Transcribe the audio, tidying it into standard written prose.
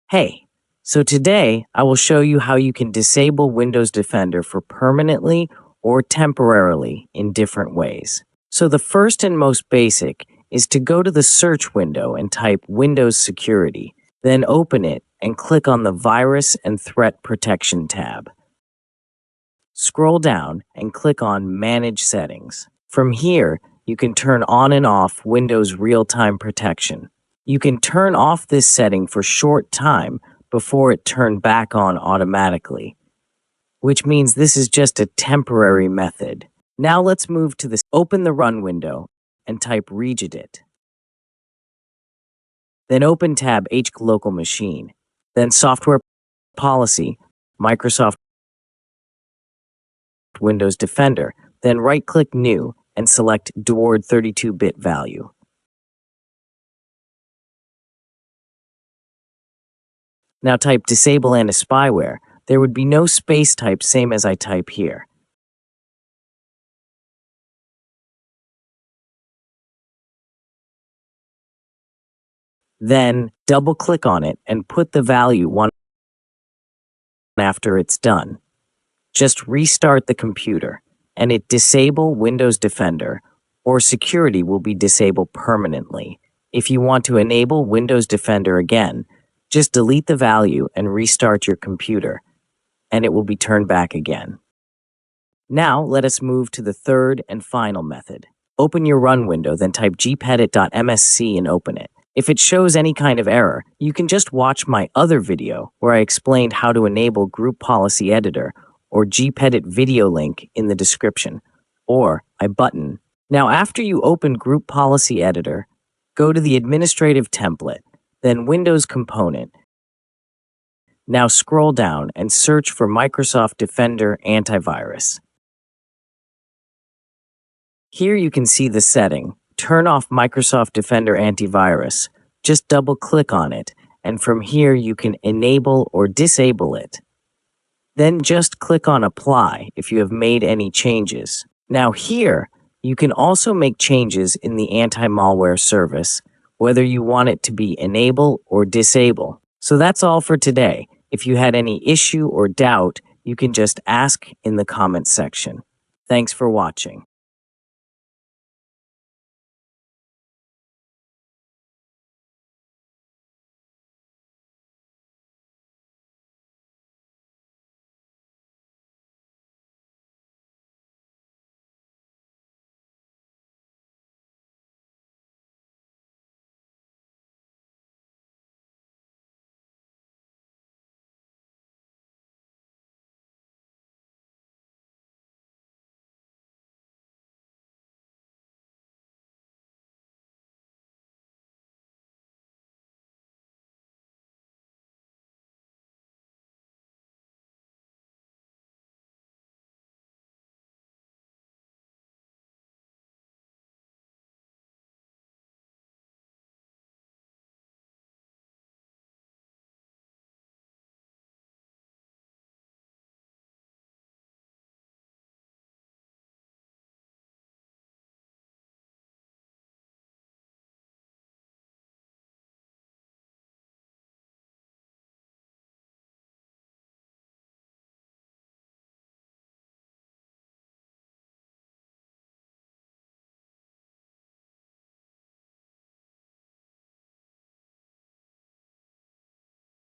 Hey, so today I will show you how you can disable Windows Defender for permanently or temporarily in different ways. So the first and most basic is to go to the search window and type Windows Security, then open it and click on the Virus and Threat Protection tab. Scroll down and click on Manage Settings. From here, you can turn on and off Windows Real-Time Protection. You can turn off this setting for short time before it turned back on automatically, which means this is just a temporary method. Now let's move to this. Open the Run window and type regedit. Then open tab H Local Machine. Then Software Policy, Microsoft Windows Defender. Then right-click New and select Dward 32-bit value. Now type Disable Anti-Spyware. There would be no space type, same as I type here. Then double-click on it and put the value 1 after it's done. Just restart the computer, and it disable Windows Defender, or security will be disabled permanently. If you want to enable Windows Defender again, just delete the value and restart your computer, and it will be turned back again. Now, let us move to the third and final method. Open your Run window, then type gpedit.msc and open it. If it shows any kind of error, you can just watch my other video where I explained how to enable Group Policy Editor or gpedit video link in the description, or I button. Now, after you open Group Policy Editor, go to the Administrative template, then Windows Component. Now scroll down and search for Microsoft Defender Antivirus. Here you can see the setting, turn off Microsoft Defender Antivirus. Just double-click on it, and from here you can enable or disable it. Then just click on Apply if you have made any changes. Now here, you can also make changes in the anti-malware service, whether you want it to be enable or disable. So that's all for today. If you had any issue or doubt, you can just ask in the comments section. Thanks for watching.